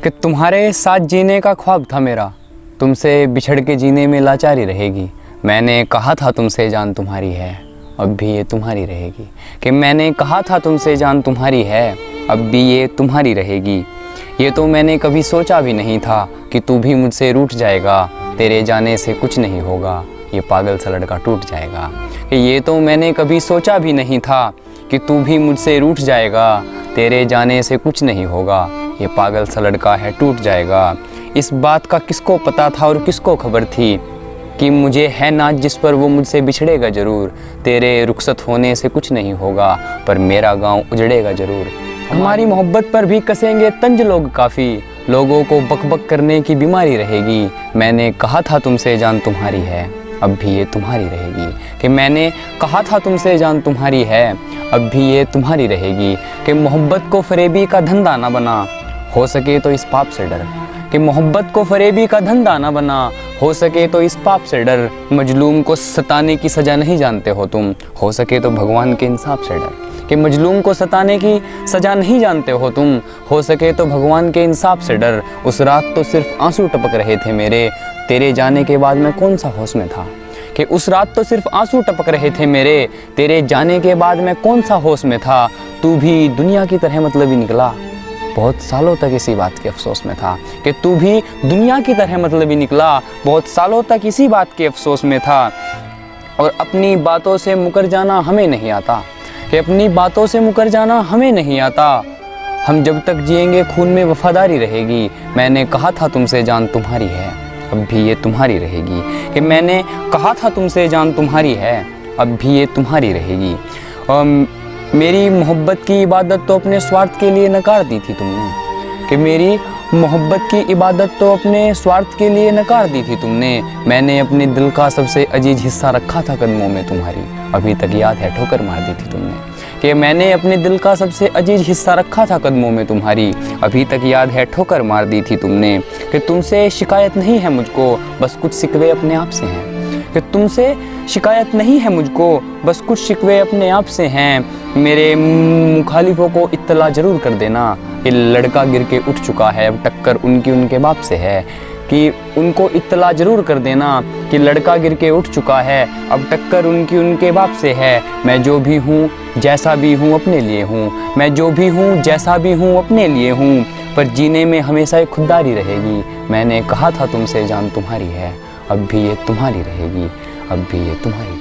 कि तुम्हारे साथ जीने का ख्वाब था मेरा, तुमसे बिछड़ के जीने में लाचारी रहेगी। मैंने कहा था तुमसे जान तुम्हारी है, अब भी ये तुम्हारी रहेगी। कि मैंने कहा था तुमसे जान तुम्हारी है, अब भी ये तुम्हारी रहेगी। ये तो मैंने कभी सोचा भी नहीं था कि तू भी मुझसे रूठ जाएगा, तेरे जाने से कुछ नहीं होगा, ये पागल सा लड़का टूट जाएगा। कि ये तो मैंने कभी सोचा भी नहीं था कि तू भी मुझसे रूठ जाएगा, तेरे जाने से कुछ नहीं होगा, ये पागल सा लड़का है टूट जाएगा। इस बात का किसको पता था और किसको खबर थी कि मुझे है नाज जिस पर वो मुझसे बिछड़ेगा ज़रूर, तेरे रुखसत होने से कुछ नहीं होगा, पर मेरा गांव उजड़ेगा ज़रूर। हमारी मोहब्बत पर भी कसेंगे तंज लोग काफ़ी, लोगों को बकबक करने की बीमारी रहेगी। मैंने कहा था तुमसे जान तुम्हारी है, अब भी ये तुम्हारी रहेगी। कि मैंने कहा था तुमसे जान तुम्हारी है, अब भी ये तुम्हारी रहेगी। कि मोहब्बत को फरेबी का धंधा ना बना, हो सके तो इस पाप से डर। कि मोहब्बत को फरेबी का धंधा ना बना, हो सके तो इस पाप से डर। मजलूम को सताने की सज़ा नहीं जानते हो तुम, हो सके तो भगवान के इंसाफ से डर। कि मजलूम को सताने की सज़ा नहीं जानते हो तुम, हो सके तो भगवान के इंसाफ से डर। उस रात तो सिर्फ आंसू टपक रहे थे मेरे, तेरे जाने के बाद मैं कौन सा होश में था। कि उस रात तो सिर्फ आंसू टपक रहे थे मेरे, तेरे जाने के बाद मैं कौन सा होश में था। तू भी दुनिया की तरह मतलबी निकला, बहुत सालों तक इसी बात के अफसोस में था। कि तू भी दुनिया की तरह मतलबी निकला, बहुत सालों तक इसी बात के अफसोस में था। और अपनी बातों से मुकर जाना हमें नहीं आता, कि अपनी बातों से मुकर जाना हमें नहीं आता। हम जब तक जिएंगे खून में वफादारी रहेगी। मैंने कहा था तुमसे जान तुम्हारी है, अब भी ये तुम्हारी रहेगी। कि मैंने कहा था तुमसे जान तुम्हारी है, अब भी ये तुम्हारी रहेगी। मेरी मोहब्बत की इबादत तो अपने स्वार्थ के लिए नकार दी थी तुमने। कि मेरी मोहब्बत की इबादत तो अपने स्वार्थ के लिए नकार दी थी तुमने। मैंने अपने दिल का सबसे अजीज हिस्सा रखा था कदमों में तुम्हारी, अभी तक याद है ठोकर मार दी थी तुमने। कि मैंने अपने दिल का सबसे अजीज हिस्सा रखा था कदमों में तुम्हारी, अभी तक याद है ठोकर मार दी थी तुमने। कि तुमसे शिकायत नहीं है मुझको, बस कुछ शिकवे अपने आप से हैं। कि तुमसे शिकायत नहीं है मुझको, बस कुछ शिकवे अपने आप से हैं। मेरे मुखालिफों को इत्तला ज़रूर कर देना, ये लड़का गिर के उठ चुका है, अब टक्कर उनकी उनके बाप से है। कि उनको इत्तला ज़रूर कर देना कि लड़का गिर के उठ चुका है, अब टक्कर उनकी उनके बाप से है। मैं जो भी हूँ जैसा भी हूँ अपने लिए हूँ, मैं जो भी हूँ जैसा भी हूँ अपने लिए हूँ, पर जीने में हमेशा एक खुददारी रहेगी। मैंने कहा था तुमसे जान तुम्हारी है, अब भी ये तुम्हारी रहेगी, अब भी ये तुम्हारी